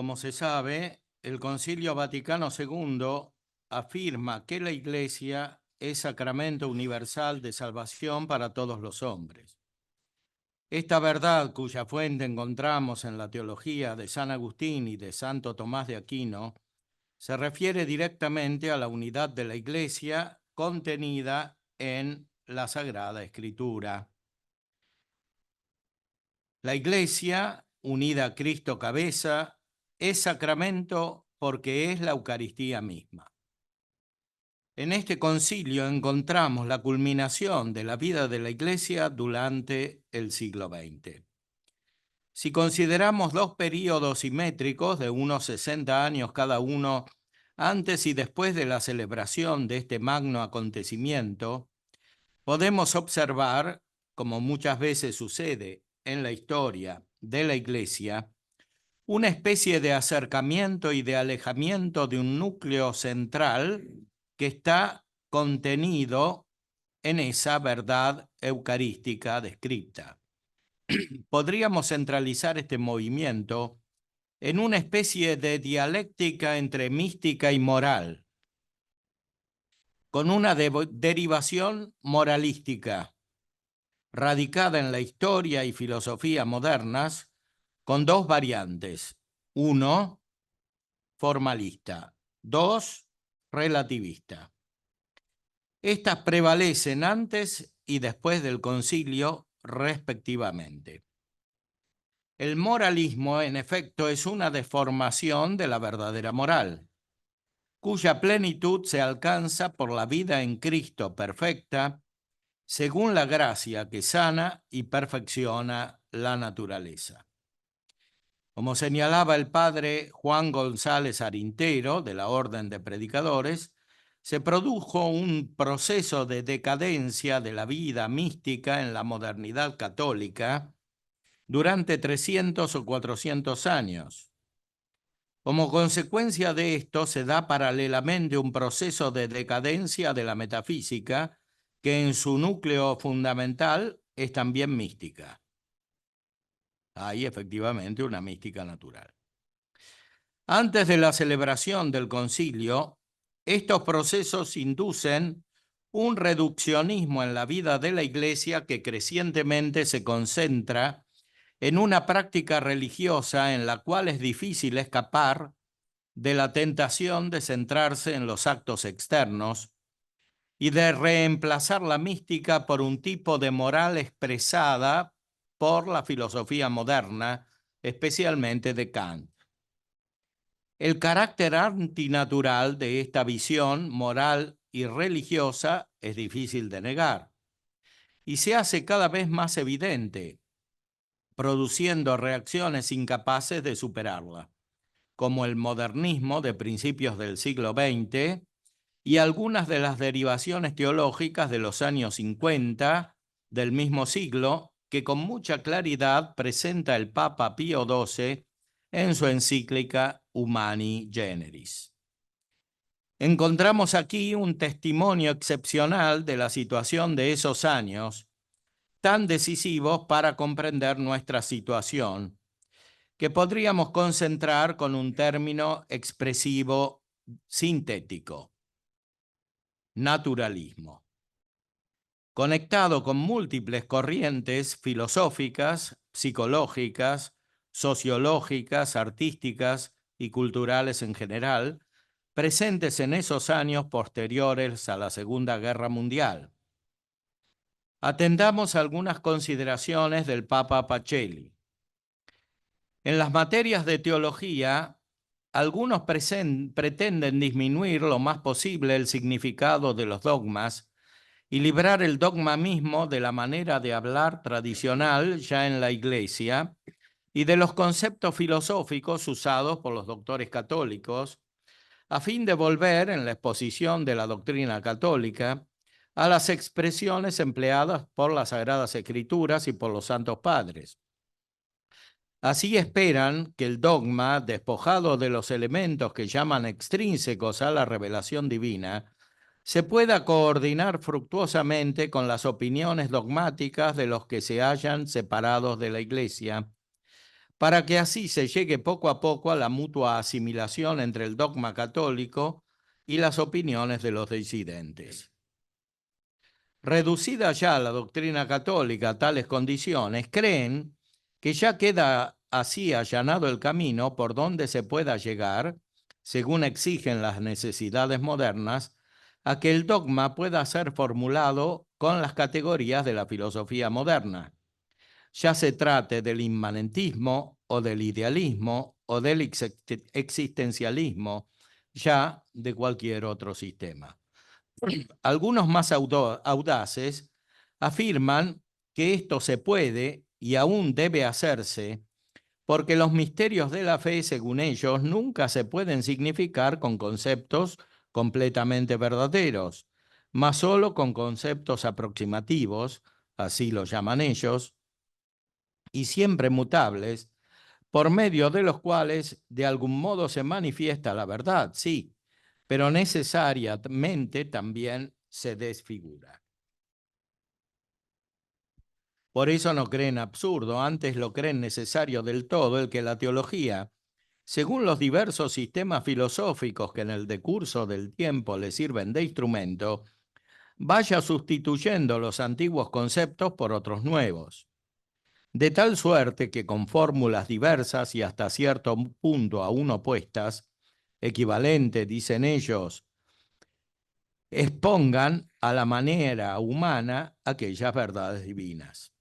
como se sabe, el Concilio Vaticano II afirma que la Iglesia es sacramento universal de salvación para todos los hombres. Esta verdad, cuya fuente encontramos en la teología de San Agustín y de Santo Tomás de Aquino, se refiere directamente a la unidad de la Iglesia contenida en la Sagrada Escritura. La Iglesia, unida a Cristo cabeza, es sacramento porque es la Eucaristía misma. En este concilio encontramos la culminación de la vida de la Iglesia durante el siglo XX. Si consideramos dos períodos simétricos de unos 60 años cada uno, antes y después de la celebración de este magno acontecimiento, podemos observar, como muchas veces sucede en la historia de la Iglesia, una especie de acercamiento y de alejamiento de un núcleo central que está contenido en esa verdad eucarística descrita. Podríamos centralizar este movimiento en una especie de dialéctica entre mística y moral, con una derivación moralística, radicada en la historia y filosofía modernas, con dos variantes. 1, formalista. 2, relativista. Estas prevalecen antes y después del concilio, respectivamente. El moralismo, en efecto, es una deformación de la verdadera moral, cuya plenitud se alcanza por la vida en Cristo perfecta, según la gracia que sana y perfecciona la naturaleza. Como señalaba el padre Juan González Arintero, de la Orden de Predicadores, se produjo un proceso de decadencia de la vida mística en la modernidad católica durante 300 o 400 años. Como consecuencia de esto, se da paralelamente un proceso de decadencia de la metafísica que en su núcleo fundamental es también mística. Hay efectivamente una mística natural. Antes de la celebración del concilio, estos procesos inducen un reduccionismo en la vida de la Iglesia que crecientemente se concentra en una práctica religiosa en la cual es difícil escapar de la tentación de centrarse en los actos externos y de reemplazar la mística por un tipo de moral expresada por la filosofía moderna, especialmente de Kant. El carácter antinatural de esta visión moral y religiosa es difícil de negar y se hace cada vez más evidente, produciendo reacciones incapaces de superarla, como el modernismo de principios del siglo XX y algunas de las derivaciones teológicas de los años 50 del mismo siglo que con mucha claridad presenta el Papa Pío XII en su encíclica Humani Generis. Encontramos aquí un testimonio excepcional de la situación de esos años, tan decisivos para comprender nuestra situación, que podríamos concentrar con un término expresivo sintético: naturalismo. Conectado con múltiples corrientes filosóficas, psicológicas, sociológicas, artísticas y culturales en general, presentes en esos años posteriores a la Segunda Guerra Mundial. Atendamos algunas consideraciones del Papa Pacelli. En las materias de teología, algunos pretenden disminuir lo más posible el significado de los dogmas y librar el dogma mismo de la manera de hablar tradicional ya en la Iglesia y de los conceptos filosóficos usados por los doctores católicos, a fin de volver, en la exposición de la doctrina católica, a las expresiones empleadas por las Sagradas Escrituras y por los Santos Padres. Así esperan que el dogma, despojado de los elementos que llaman extrínsecos a la revelación divina, se pueda coordinar fructuosamente con las opiniones dogmáticas de los que se hallan separados de la Iglesia, para que así se llegue poco a poco a la mutua asimilación entre el dogma católico y las opiniones de los disidentes. Reducida ya la doctrina católica a tales condiciones, creen que ya queda así allanado el camino por donde se pueda llegar, según exigen las necesidades modernas, a que el dogma pueda ser formulado con las categorías de la filosofía moderna, ya se trate del inmanentismo o del idealismo o del existencialismo, ya de cualquier otro sistema. Algunos más audaces afirman que esto se puede y aún debe hacerse porque los misterios de la fe, según ellos, nunca se pueden significar con conceptos completamente verdaderos, mas solo con conceptos aproximativos, así lo llaman ellos, y siempre mutables, por medio de los cuales de algún modo se manifiesta la verdad, sí, pero necesariamente también se desfigura. Por eso no creen absurdo, antes lo creen necesario del todo el que la teología, según los diversos sistemas filosóficos que en el decurso del tiempo le sirven de instrumento, vaya sustituyendo los antiguos conceptos por otros nuevos. De tal suerte que con fórmulas diversas y hasta cierto punto aún opuestas, equivalente, dicen ellos, expongan a la manera humana aquellas verdades divinas.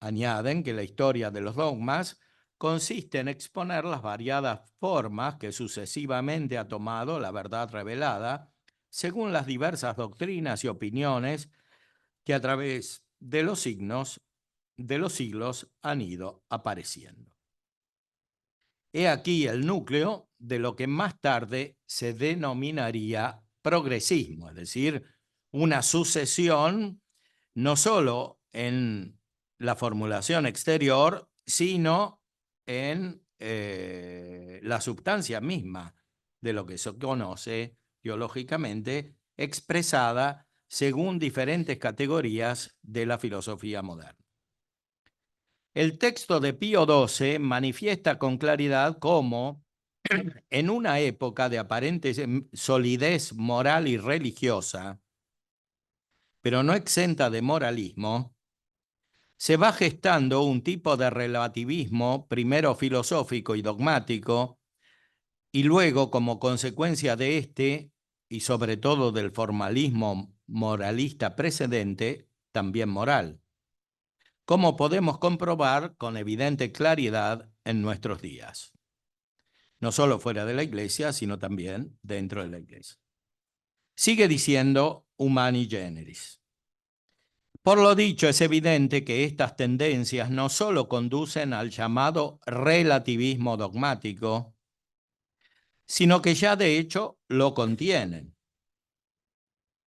Añaden que la historia de los dogmas consiste en exponer las variadas formas que sucesivamente ha tomado la verdad revelada según las diversas doctrinas y opiniones que a través de los siglos han ido apareciendo. He aquí el núcleo de lo que más tarde se denominaría progresismo, es decir, una sucesión no solo en la formulación exterior, sino en la sustancia misma de lo que se conoce teológicamente, expresada según diferentes categorías de la filosofía moderna. El texto de Pío XII manifiesta con claridad cómo, en una época de aparente solidez moral y religiosa, pero no exenta de moralismo, se va gestando un tipo de relativismo, primero filosófico y dogmático, y luego, como consecuencia de este, y sobre todo del formalismo moralista precedente, también moral, como podemos comprobar con evidente claridad en nuestros días. No solo fuera de la Iglesia, sino también dentro de la Iglesia. Sigue diciendo Humani Generis. Por lo dicho, es evidente que estas tendencias no solo conducen al llamado relativismo dogmático, sino que ya de hecho lo contienen.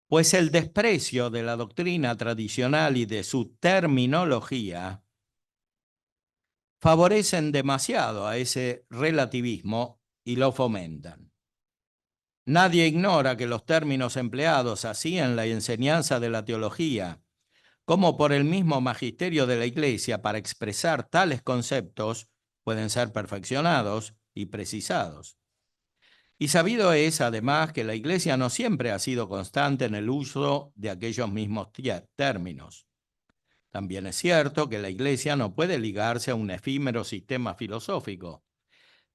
Pues el desprecio de la doctrina tradicional y de su terminología favorecen demasiado a ese relativismo y lo fomentan. Nadie ignora que los términos empleados así en la enseñanza de la teología como por el mismo magisterio de la Iglesia para expresar tales conceptos pueden ser perfeccionados y precisados. Y sabido es, además, que la Iglesia no siempre ha sido constante en el uso de aquellos mismos términos. También es cierto que la Iglesia no puede ligarse a un efímero sistema filosófico,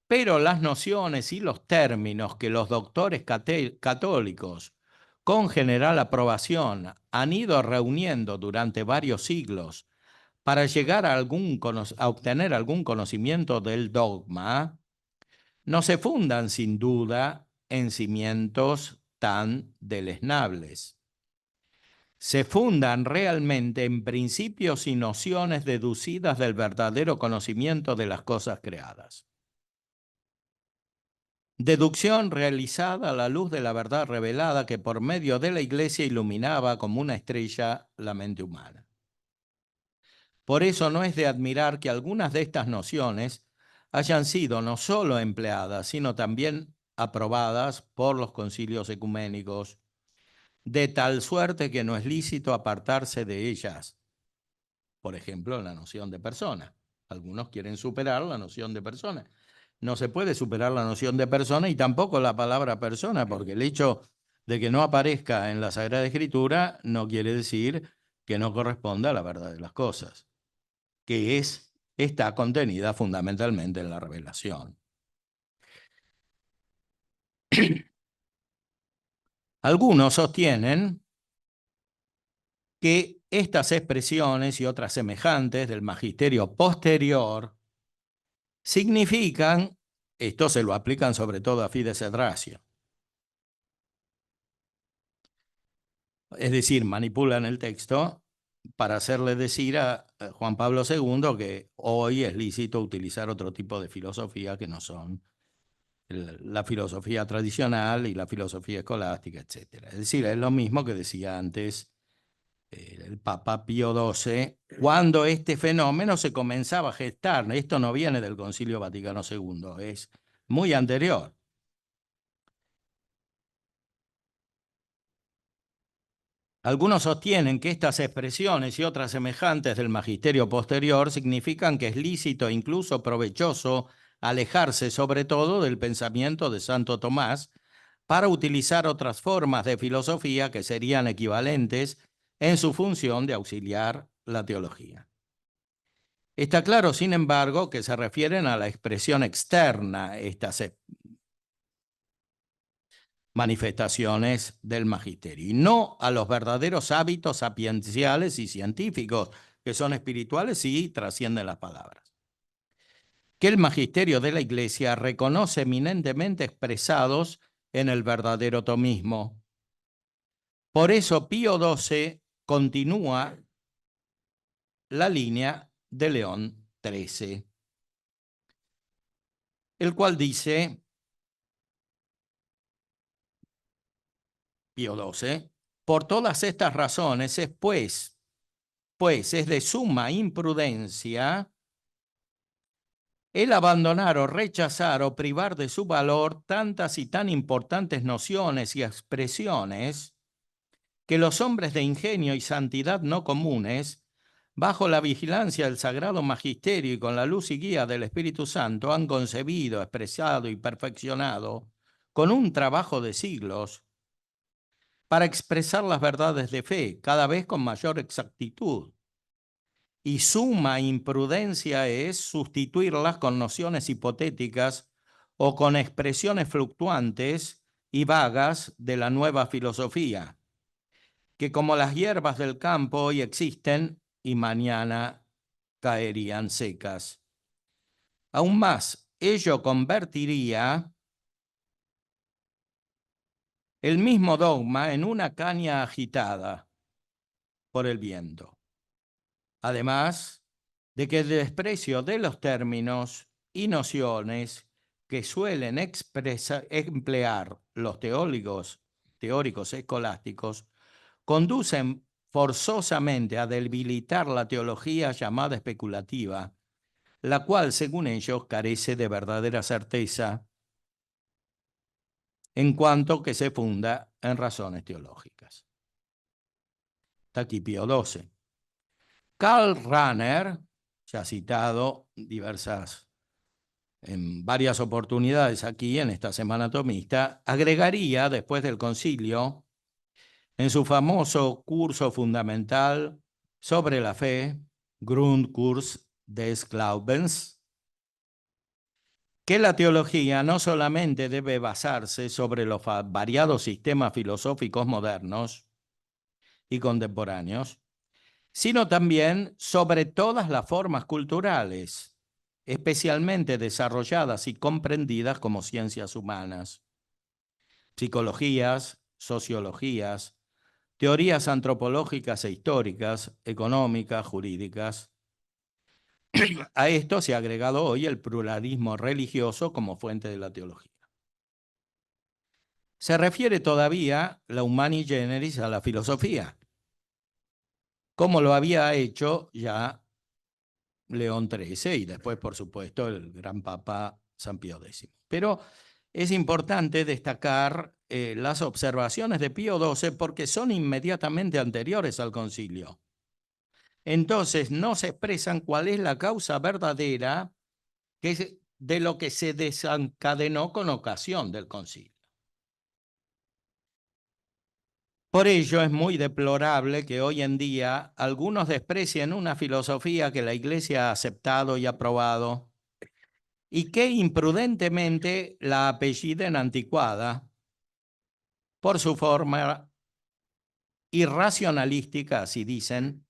pero las nociones y los términos que los doctores católicos, con general aprobación, han ido reuniendo durante varios siglos para llegar a obtener algún conocimiento del dogma, no se fundan sin duda en cimientos tan deleznables. Se fundan realmente en principios y nociones deducidas del verdadero conocimiento de las cosas creadas. Deducción realizada a la luz de la verdad revelada que por medio de la Iglesia iluminaba como una estrella la mente humana. Por eso no es de admirar que algunas de estas nociones hayan sido no solo empleadas, sino también aprobadas por los concilios ecuménicos, de tal suerte que no es lícito apartarse de ellas. Por ejemplo, la noción de persona. Algunos quieren superar la noción de persona. No se puede superar la noción de persona y tampoco la palabra persona, porque el hecho de que no aparezca en la Sagrada Escritura no quiere decir que no corresponda a la verdad de las cosas, que está contenida fundamentalmente en la revelación. Algunos sostienen que estas expresiones y otras semejantes del magisterio posterior significan, esto se lo aplican sobre todo a Fides et Ratio, es decir, manipulan el texto para hacerle decir a Juan Pablo II que hoy es lícito utilizar otro tipo de filosofía que no son la filosofía tradicional y la filosofía escolástica, etc. Es decir, es lo mismo que decía antes el Papa Pío XII, cuando este fenómeno se comenzaba a gestar. Esto no viene del Concilio Vaticano II, es muy anterior. Algunos sostienen que estas expresiones y otras semejantes del magisterio posterior significan que es lícito e incluso provechoso alejarse sobre todo del pensamiento de Santo Tomás para utilizar otras formas de filosofía que serían equivalentes en su función de auxiliar la teología. Está claro, sin embargo, que se refieren a la expresión externa, estas manifestaciones del magisterio, y no a los verdaderos hábitos sapienciales y científicos, que son espirituales y trascienden las palabras, que el magisterio de la Iglesia reconoce eminentemente expresados en el verdadero tomismo. Por eso Pío XII continúa la línea de León XIII, el cual dice, Pío XII, por todas estas razones es pues es de suma imprudencia el abandonar o rechazar o privar de su valor tantas y tan importantes nociones y expresiones que los hombres de ingenio y santidad no comunes, bajo la vigilancia del Sagrado Magisterio y con la luz y guía del Espíritu Santo, han concebido, expresado y perfeccionado con un trabajo de siglos para expresar las verdades de fe, cada vez con mayor exactitud. Y suma imprudencia es sustituirlas con nociones hipotéticas o con expresiones fluctuantes y vagas de la nueva filosofía, que como las hierbas del campo hoy existen y mañana caerían secas. Aún más, ello convertiría el mismo dogma en una caña agitada por el viento. Además de que el desprecio de los términos y nociones que suelen emplear los teóricos escolásticos conducen forzosamente a debilitar la teología llamada especulativa, la cual, según ellos, carece de verdadera certeza en cuanto que se funda en razones teológicas. Está aquí Pío XII. Karl Rahner, ya citado en varias oportunidades aquí en esta Semana Tomista, agregaría después del concilio, en su famoso curso fundamental sobre la fe, Grundkurs des Glaubens, que la teología no solamente debe basarse sobre los variados sistemas filosóficos modernos y contemporáneos, sino también sobre todas las formas culturales, especialmente desarrolladas y comprendidas como ciencias humanas, psicologías, sociologías, teorías antropológicas e históricas, económicas, jurídicas. A esto se ha agregado hoy el pluralismo religioso como fuente de la teología. Se refiere todavía la Humani Generis a la filosofía, como lo había hecho ya León XIII y después, por supuesto, el gran Papa San Pío X. Pero es importante destacar las observaciones de Pío XII porque son inmediatamente anteriores al concilio. entonces no se expresan cuál es la causa verdadera de lo que se desencadenó con ocasión del concilio. Por ello es muy deplorable que hoy en día algunos desprecien una filosofía que la Iglesia ha aceptado y aprobado y que imprudentemente la apelliden anticuada por su forma irracionalística, así dicen,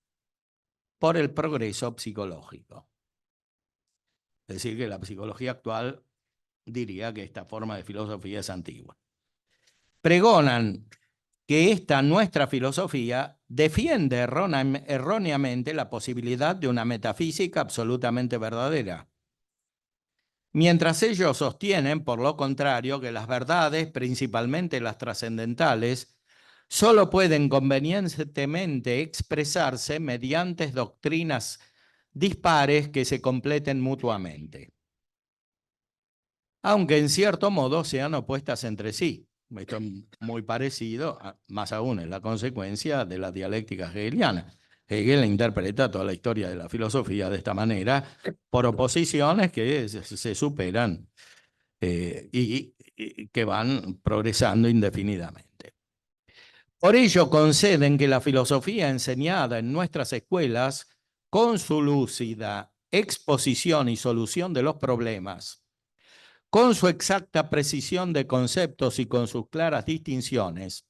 por el progreso psicológico. Es decir, que la psicología actual diría que esta forma de filosofía es antigua. Pregonan que esta nuestra filosofía defiende erróneamente la posibilidad de una metafísica absolutamente verdadera, mientras ellos sostienen, por lo contrario, que las verdades, principalmente las trascendentales, solo pueden convenientemente expresarse mediante doctrinas dispares que se completen mutuamente, aunque en cierto modo sean opuestas entre sí. Esto es muy parecido, más aún es la consecuencia de la dialéctica hegeliana. Hegel interpreta toda la historia de la filosofía de esta manera, por oposiciones que se superan y que van progresando indefinidamente. Por ello conceden que la filosofía enseñada en nuestras escuelas, con su lúcida exposición y solución de los problemas, con su exacta precisión de conceptos y con sus claras distinciones,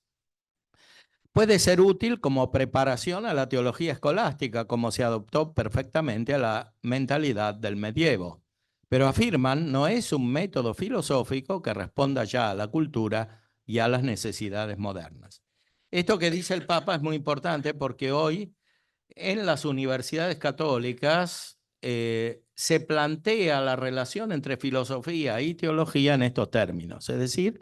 puede ser útil como preparación a la teología escolástica, como se adoptó perfectamente a la mentalidad del medievo. Pero afirman, no es un método filosófico que responda ya a la cultura y a las necesidades modernas. Esto que dice el Papa es muy importante porque hoy en las universidades católicas se plantea la relación entre filosofía y teología en estos términos. Es decir,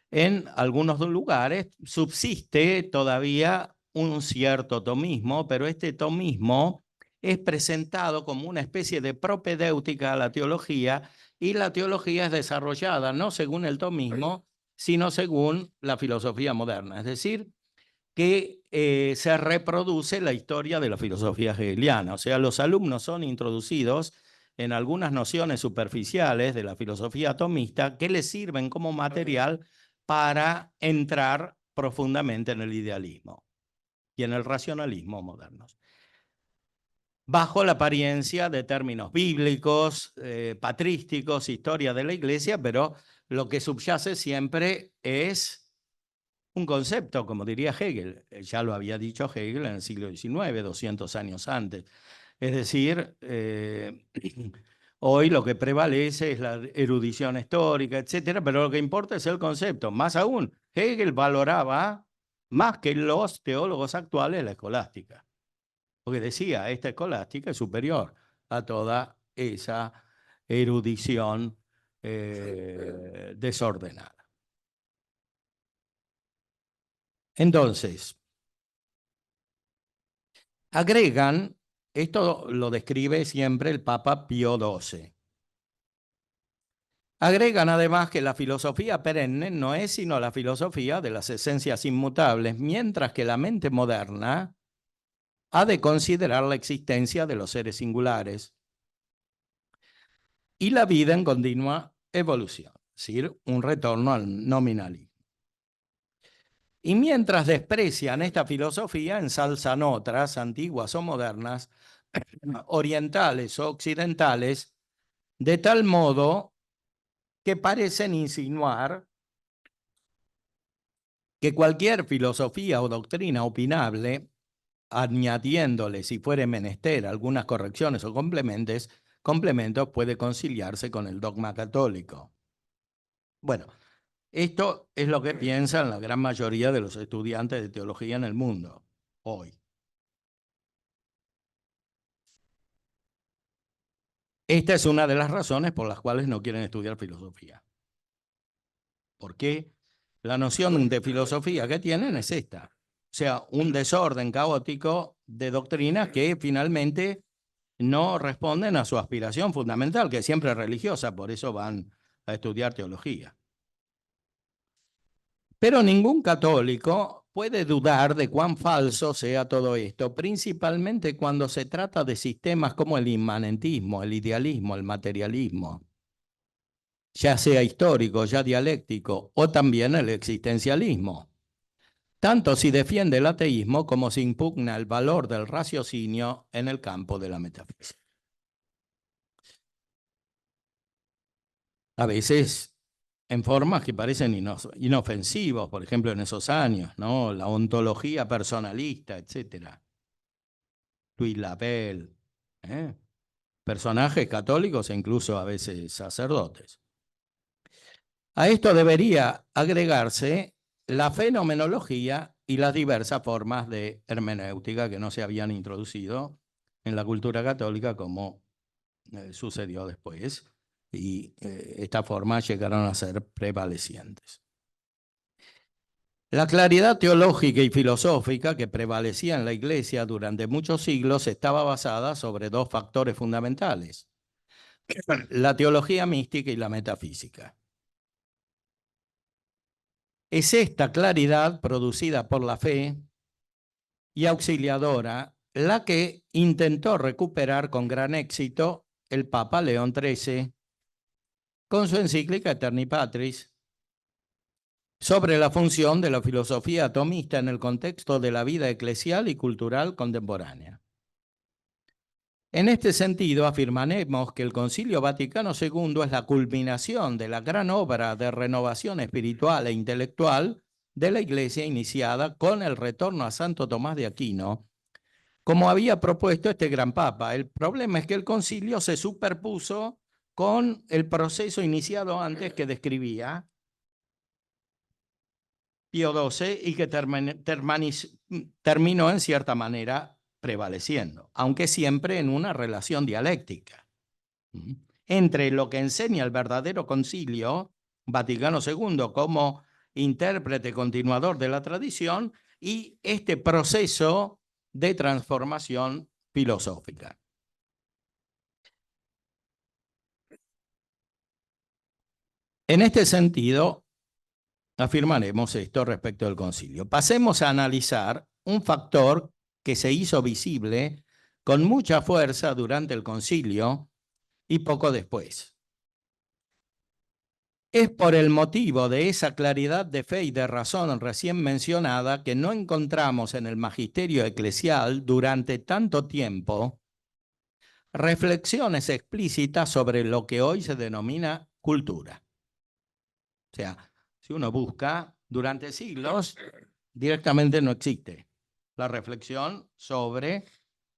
en algunos lugares subsiste todavía un cierto tomismo, pero este tomismo es presentado como una especie de propedéutica a la teología y la teología es desarrollada no según el tomismo, sino según la filosofía moderna. Es decir, que se reproduce la historia de la filosofía hegeliana. O sea, los alumnos son introducidos en algunas nociones superficiales de la filosofía atomista que les sirven como material para entrar profundamente en el idealismo y en el racionalismo modernos, bajo la apariencia de términos bíblicos, patrísticos, historia de la Iglesia, pero lo que subyace siempre es un concepto, como diría Hegel. Ya lo había dicho Hegel en el siglo XIX, 200 años antes. Es decir, hoy lo que prevalece es la erudición histórica, etcétera, pero lo que importa es el concepto. Más aún, Hegel valoraba más que los teólogos actuales la escolástica, porque decía, esta escolástica es superior a toda esa erudición desordenada. Entonces, agregan, esto lo describe siempre el Papa Pío XII. Agregan además que la filosofía perenne no es sino la filosofía de las esencias inmutables, mientras que la mente moderna ha de considerar la existencia de los seres singulares y la vida en continua evolución, es decir, un retorno al nominalismo. Y mientras desprecian esta filosofía, ensalzan otras, antiguas o modernas, orientales o occidentales, de tal modo que parecen insinuar que cualquier filosofía o doctrina opinable, añadiéndole, si fuere menester, algunas correcciones o complementos, puede conciliarse con el dogma católico. Bueno, esto es lo que piensan la gran mayoría de los estudiantes de teología en el mundo hoy. Esta es una de las razones por las cuales no quieren estudiar filosofía. ¿Por qué? La noción de filosofía que tienen es esta. O sea, un desorden caótico de doctrinas que finalmente no responden a su aspiración fundamental, que siempre es religiosa, por eso van a estudiar teología. Pero ningún católico puede dudar de cuán falso sea todo esto, principalmente cuando se trata de sistemas como el inmanentismo, el idealismo, el materialismo, ya sea histórico, ya dialéctico, o también el existencialismo. Tanto si defiende el ateísmo como si impugna el valor del raciocinio en el campo de la metafísica. A veces en formas que parecen inofensivos, por ejemplo, en esos años, ¿no? La ontología personalista, etc. Louis Labelle, ¿eh? Personajes católicos e incluso a veces sacerdotes. A esto debería agregarse la fenomenología y las diversas formas de hermenéutica que no se habían introducido en la cultura católica como sucedió después, y estas formas llegaron a ser prevalecientes. La claridad teológica y filosófica que prevalecía en la Iglesia durante muchos siglos estaba basada sobre dos factores fundamentales: la teología mística y la metafísica. Es esta claridad producida por la fe y auxiliadora la que intentó recuperar con gran éxito el Papa León XIII con su encíclica Eterni Patris sobre la función de la filosofía atomista en el contexto de la vida eclesial y cultural contemporánea. En este sentido, afirmaremos que el Concilio Vaticano II es la culminación de la gran obra de renovación espiritual e intelectual de la Iglesia iniciada con el retorno a Santo Tomás de Aquino, como había propuesto este gran Papa. El problema es que el concilio se superpuso con el proceso iniciado antes que describía Pío XII y que terminó en cierta manera prevaleciendo, aunque siempre en una relación dialéctica entre lo que enseña el verdadero Concilio Vaticano II como intérprete continuador de la tradición y este proceso de transformación filosófica. En este sentido, afirmaremos esto respecto del concilio. Pasemos a analizar un factor que se hizo visible con mucha fuerza durante el concilio y poco después. Es por el motivo de esa claridad de fe y de razón recién mencionada que no encontramos en el magisterio eclesial durante tanto tiempo reflexiones explícitas sobre lo que hoy se denomina cultura. O sea, si uno busca, durante siglos directamente no existe la reflexión sobre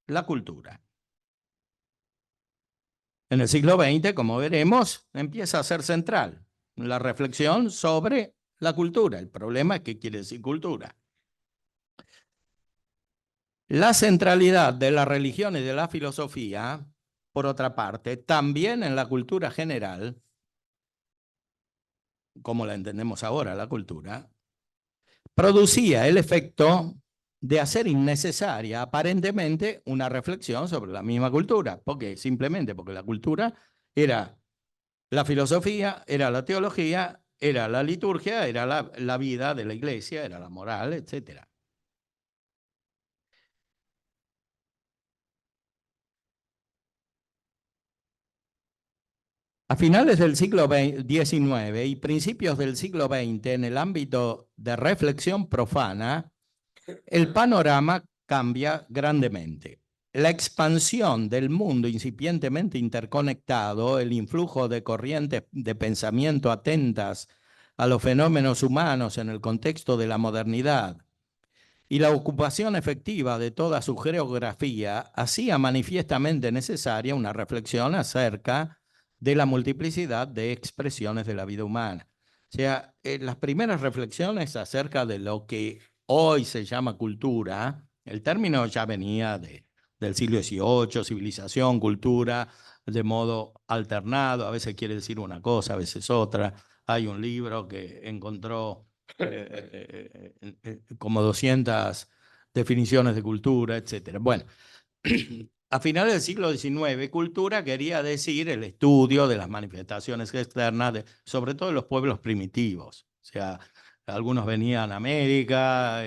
la cultura. En el siglo XX, como veremos, empieza a ser central la reflexión sobre la cultura. El problema es qué quiere decir cultura. La centralidad de la religión y de la filosofía, por otra parte, también en la cultura general, como la entendemos ahora, la cultura, producía el efecto de hacer innecesaria aparentemente una reflexión sobre la misma cultura, simplemente porque la cultura era la filosofía, era la teología, era la liturgia, era la vida de la iglesia, era la moral, etc. A finales del siglo XIX y principios del siglo XX, en el ámbito de reflexión profana, el panorama cambia grandemente. La expansión del mundo incipientemente interconectado, el influjo de corrientes de pensamiento atentas a los fenómenos humanos en el contexto de la modernidad y la ocupación efectiva de toda su geografía hacía manifiestamente necesaria una reflexión acerca de la multiplicidad de expresiones de la vida humana. O sea, las primeras reflexiones acerca de lo que hoy se llama cultura, el término ya venía del siglo XVIII, civilización, cultura, de modo alternado, a veces quiere decir una cosa, a veces otra. Hay un libro que encontró como 200 definiciones de cultura, etc. Bueno, a finales del siglo XIX, cultura quería decir el estudio de las manifestaciones externas, sobre todo de los pueblos primitivos. O sea, Algunos venían a América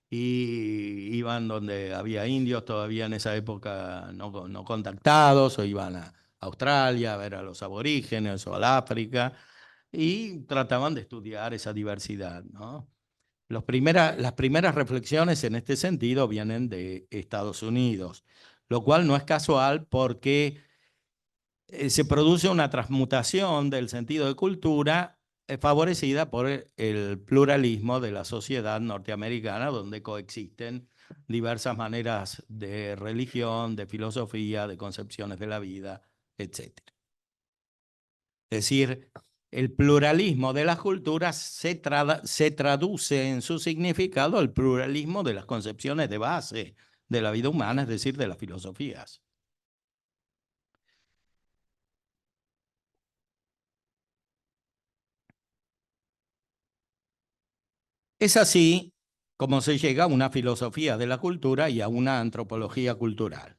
y iban donde había indios todavía en esa época no contactados, o iban a Australia a ver a los aborígenes o al África, y trataban de estudiar esa diversidad, ¿no? Las primeras reflexiones en este sentido vienen de Estados Unidos, lo cual no es casual porque se produce una transmutación del sentido de cultura favorecida por el pluralismo de la sociedad norteamericana, donde coexisten diversas maneras de religión, de filosofía, de concepciones de la vida, etc. Es decir, el pluralismo de las culturas se traduce en su significado al pluralismo de las concepciones de base de la vida humana, es decir, de las filosofías. Es así como se llega a una filosofía de la cultura y a una antropología cultural.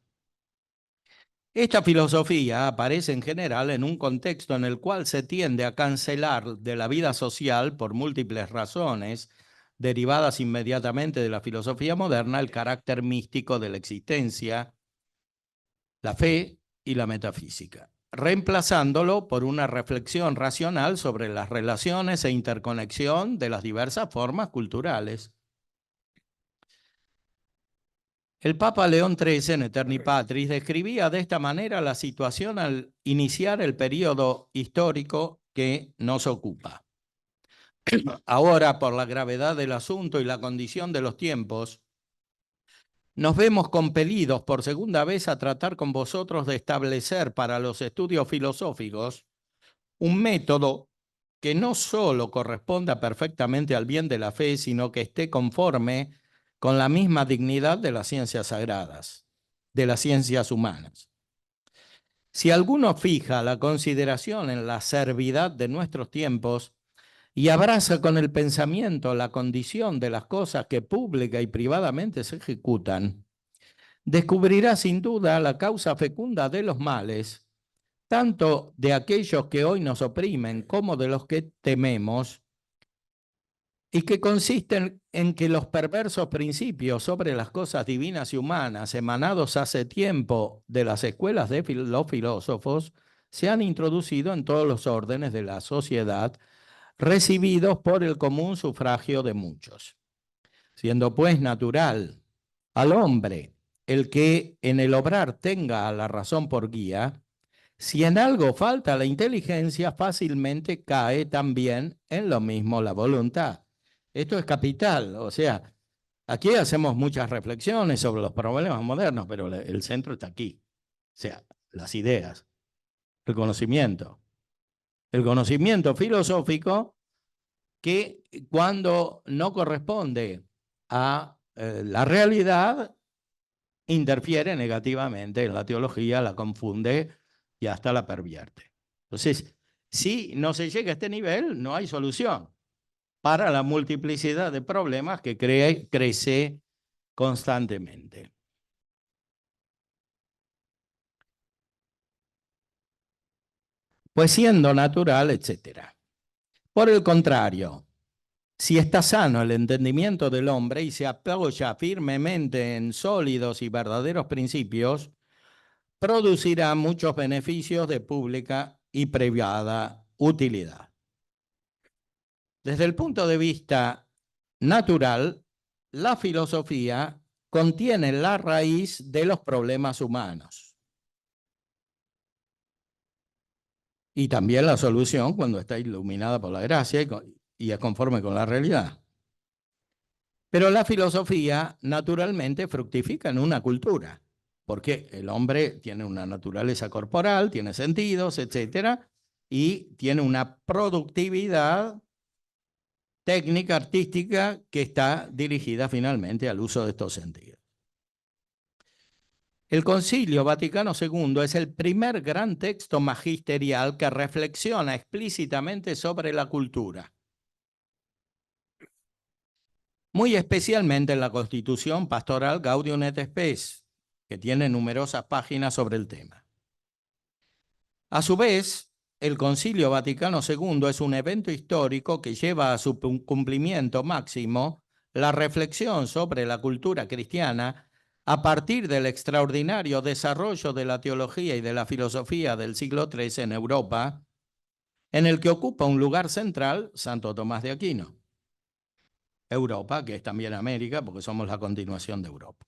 Esta filosofía aparece en general en un contexto en el cual se tiende a cancelar de la vida social, por múltiples razones derivadas inmediatamente de la filosofía moderna, el carácter místico de la existencia, la fe y la metafísica, reemplazándolo por una reflexión racional sobre las relaciones e interconexión de las diversas formas culturales. El Papa León XIII en Eterni Patris describía de esta manera la situación al iniciar el periodo histórico que nos ocupa. Ahora, por la gravedad del asunto y la condición de los tiempos, nos vemos compelidos por segunda vez a tratar con vosotros de establecer para los estudios filosóficos un método que no solo corresponda perfectamente al bien de la fe, sino que esté conforme con la misma dignidad de las ciencias sagradas, de las ciencias humanas. Si alguno fija la consideración en la acervidad de nuestros tiempos y abraza con el pensamiento la condición de las cosas que pública y privadamente se ejecutan, descubrirá sin duda la causa fecunda de los males, tanto de aquellos que hoy nos oprimen como de los que tememos, y que consisten en que los perversos principios sobre las cosas divinas y humanas emanados hace tiempo de las escuelas de los filósofos se han introducido en todos los órdenes de la sociedad, recibidos por el común sufragio de muchos. Siendo pues natural al hombre el que en el obrar tenga a la razón por guía, si en algo falta la inteligencia, fácilmente cae también en lo mismo la voluntad. Esto es capital, o sea, aquí hacemos muchas reflexiones sobre los problemas modernos, pero el centro está aquí. O sea, las ideas, el conocimiento. El conocimiento filosófico que cuando no corresponde a la realidad, interfiere negativamente en la teología, la confunde y hasta la pervierte. Entonces, si no se llega a este nivel, no hay solución para la multiplicidad de problemas que crece constantemente. Pues siendo natural, etc. Por el contrario, si está sano el entendimiento del hombre y se apoya firmemente en sólidos y verdaderos principios, producirá muchos beneficios de pública y privada utilidad. Desde el punto de vista natural, la filosofía contiene la raíz de los problemas humanos y también la solución cuando está iluminada por la gracia y es conforme con la realidad. Pero la filosofía naturalmente fructifica en una cultura, porque el hombre tiene una naturaleza corporal, tiene sentidos, etcétera, y tiene una productividad técnica, artística, que está dirigida finalmente al uso de estos sentidos. El Concilio Vaticano II es el primer gran texto magisterial que reflexiona explícitamente sobre la cultura, muy especialmente en la Constitución Pastoral Gaudium et Spes, que tiene numerosas páginas sobre el tema. A su vez, el Concilio Vaticano II es un evento histórico que lleva a su cumplimiento máximo la reflexión sobre la cultura cristiana a partir del extraordinario desarrollo de la teología y de la filosofía del siglo III en Europa, en el que ocupa un lugar central Santo Tomás de Aquino. Europa, que es también América, porque somos la continuación de Europa.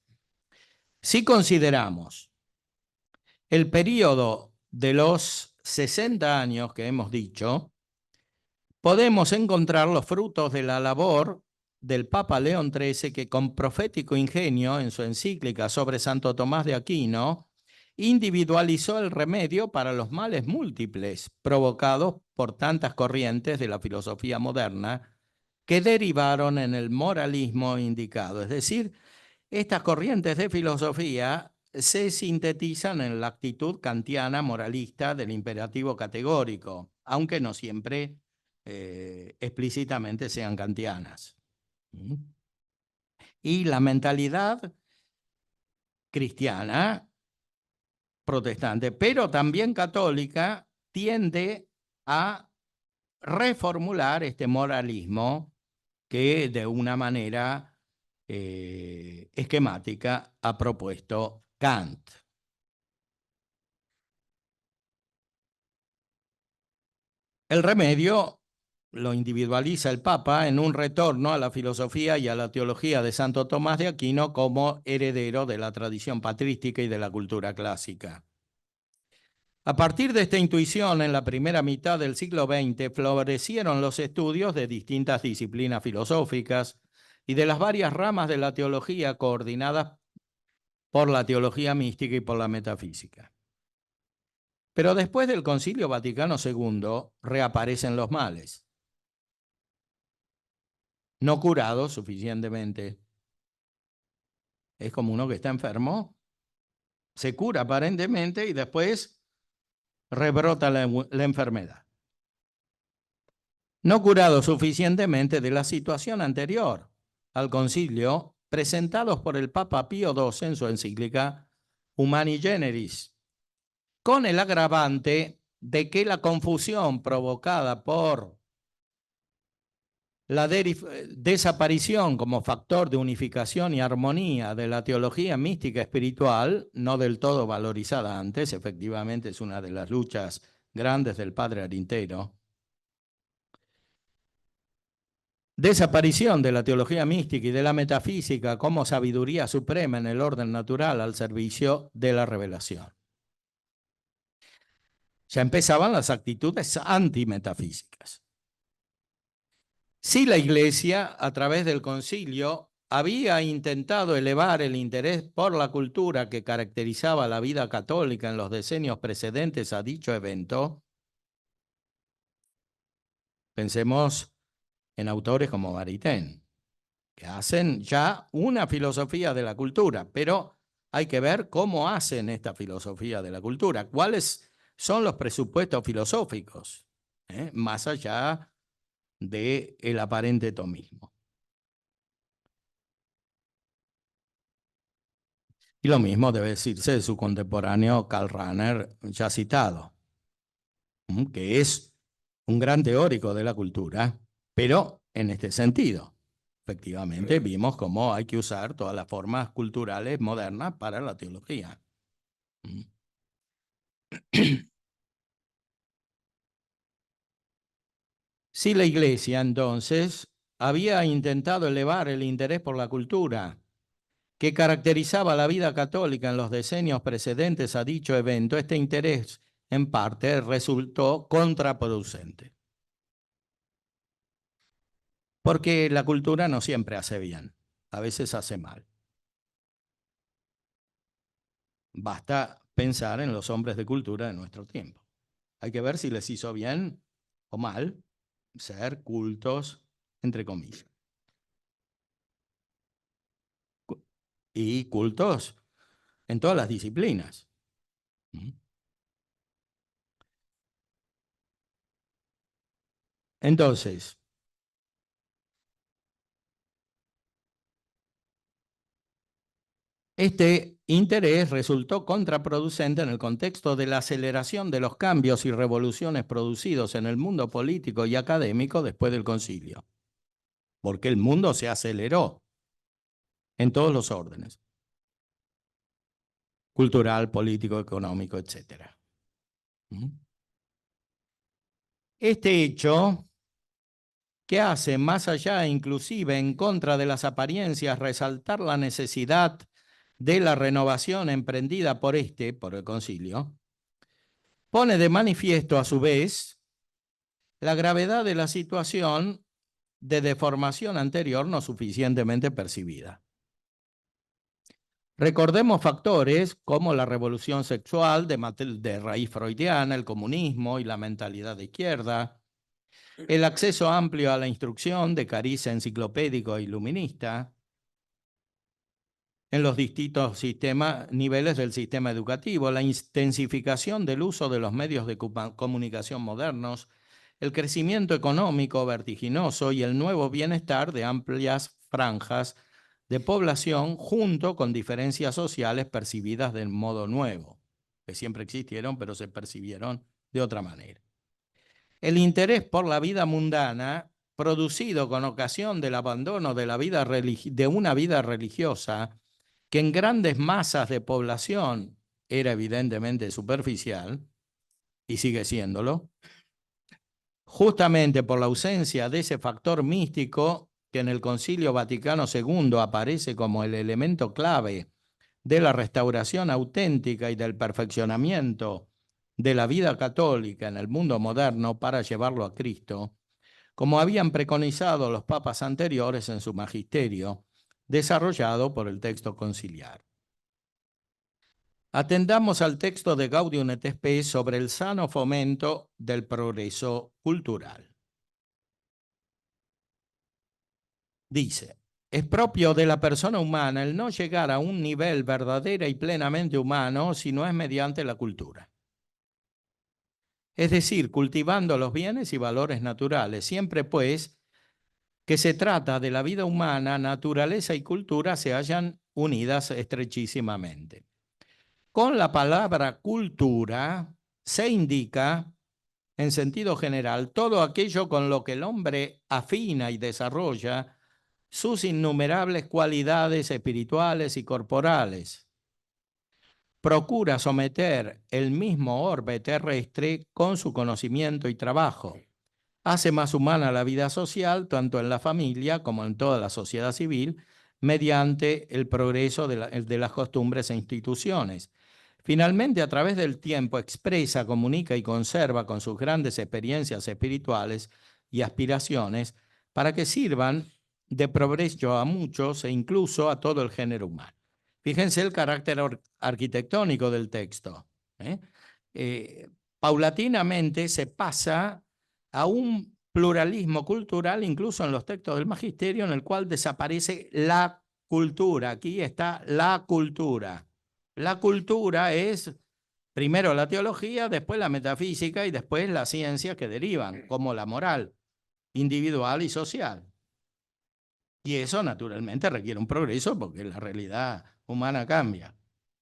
Si consideramos el periodo de los 60 años que hemos dicho, podemos encontrar los frutos de la labor del Papa León XIII, que con profético ingenio en su encíclica sobre Santo Tomás de Aquino individualizó el remedio para los males múltiples provocados por tantas corrientes de la filosofía moderna que derivaron en el moralismo indicado. Es decir, estas corrientes de filosofía se sintetizan en la actitud kantiana moralista del imperativo categórico, aunque no siempre explícitamente sean kantianas. Y la mentalidad cristiana, protestante, pero también católica, tiende a reformular este moralismo que de una manera esquemática ha propuesto Kant. El remedio lo individualiza el Papa en un retorno a la filosofía y a la teología de Santo Tomás de Aquino como heredero de la tradición patrística y de la cultura clásica. A partir de esta intuición, en la primera mitad del siglo XX, florecieron los estudios de distintas disciplinas filosóficas y de las varias ramas de la teología coordinadas por la teología mística y por la metafísica. Pero después del Concilio Vaticano II reaparecen los males, no curados suficientemente. Es como uno que está enfermo, se cura aparentemente y después rebrota la enfermedad. No curado suficientemente de la situación anterior al concilio, presentados por el Papa Pío XII en su encíclica Humani Generis, con el agravante de que la confusión provocada por la desaparición como factor de unificación y armonía de la teología mística espiritual, no del todo valorizada antes, efectivamente es una de las luchas grandes del padre Arintero. Desaparición de la teología mística y de la metafísica como sabiduría suprema en el orden natural al servicio de la revelación. Ya empezaban las actitudes antimetafísicas. Si la Iglesia, a través del concilio, había intentado elevar el interés por la cultura que caracterizaba la vida católica en los decenios precedentes a dicho evento, pensemos en autores como Maritain, que hacen ya una filosofía de la cultura, pero hay que ver cómo hacen esta filosofía de la cultura, cuáles son los presupuestos filosóficos, más allá del aparente tomismo. Y lo mismo debe decirse de su contemporáneo Karl Rahner, ya citado, que es un gran teórico de la cultura, pero en este sentido. Efectivamente, vimos cómo hay que usar todas las formas culturales modernas para la teología. Si la Iglesia, entonces, había intentado elevar el interés por la cultura que caracterizaba la vida católica en los decenios precedentes a dicho evento, este interés, en parte, resultó contraproducente. Porque la cultura no siempre hace bien, a veces hace mal. Basta pensar en los hombres de cultura de nuestro tiempo. Hay que ver si les hizo bien o mal ser cultos, entre comillas. Y cultos en todas las disciplinas. Entonces, este interés resultó contraproducente en el contexto de la aceleración de los cambios y revoluciones producidos en el mundo político y académico después del concilio, porque el mundo se aceleró en todos los órdenes, cultural, político, económico, etc. Este hecho, que hace más allá, inclusive en contra de las apariencias, resaltar la necesidad de la renovación emprendida por el concilio, pone de manifiesto a su vez la gravedad de la situación de deformación anterior no suficientemente percibida. Recordemos factores como la revolución sexual de raíz freudiana, el comunismo y la mentalidad de izquierda, el acceso amplio a la instrucción de cariz enciclopédico e iluminista en los distintos niveles del sistema educativo, la intensificación del uso de los medios de comunicación modernos, el crecimiento económico vertiginoso y el nuevo bienestar de amplias franjas de población junto con diferencias sociales percibidas de modo nuevo, que siempre existieron pero se percibieron de otra manera. El interés por la vida mundana, producido con ocasión del abandono de una vida religiosa, que en grandes masas de población era evidentemente superficial, y sigue siéndolo, justamente por la ausencia de ese factor místico que en el Concilio Vaticano II aparece como el elemento clave de la restauración auténtica y del perfeccionamiento de la vida católica en el mundo moderno para llevarlo a Cristo, como habían preconizado los papas anteriores en su magisterio, desarrollado por el texto conciliar. Atendamos al texto de Gaudium et Spes sobre el sano fomento del progreso cultural. Dice: es propio de la persona humana el no llegar a un nivel verdadera y plenamente humano si no es mediante la cultura. Es decir, cultivando los bienes y valores naturales. Siempre, pues, que se trata de la vida humana, naturaleza y cultura se hallan unidas estrechísimamente. Con la palabra cultura se indica, en sentido general, todo aquello con lo que el hombre afina y desarrolla sus innumerables cualidades espirituales y corporales. Procura someter el mismo orbe terrestre con su conocimiento y trabajo. Hace más humana la vida social, tanto en la familia como en toda la sociedad civil, mediante el progreso de las costumbres e instituciones. Finalmente, a través del tiempo, expresa, comunica y conserva con sus grandes experiencias espirituales y aspiraciones para que sirvan de progreso a muchos e incluso a todo el género humano. Fíjense el carácter arquitectónico del texto. Paulatinamente se pasa a un pluralismo cultural, incluso en los textos del magisterio, en el cual desaparece la cultura. Aquí está la cultura. La cultura es primero la teología, después la metafísica y después las ciencias que derivan, como la moral individual y social. Y eso naturalmente requiere un progreso porque la realidad humana cambia.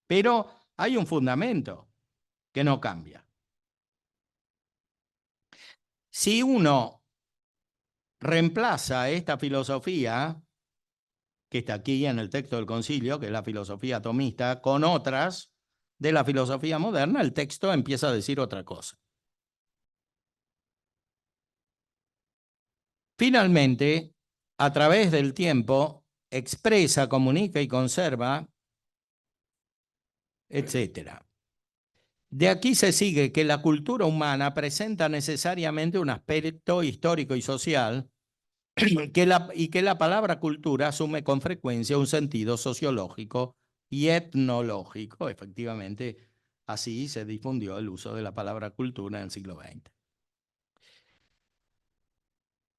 Pero hay un fundamento que no cambia. Si uno reemplaza esta filosofía, que está aquí en el texto del concilio, que es la filosofía tomista, con otras de la filosofía moderna, el texto empieza a decir otra cosa. Finalmente, a través del tiempo, expresa, comunica y conserva, etc. De aquí se sigue que la cultura humana presenta necesariamente un aspecto histórico y social y que la palabra cultura asume con frecuencia un sentido sociológico y etnológico. Efectivamente, así se difundió el uso de la palabra cultura en el siglo XX.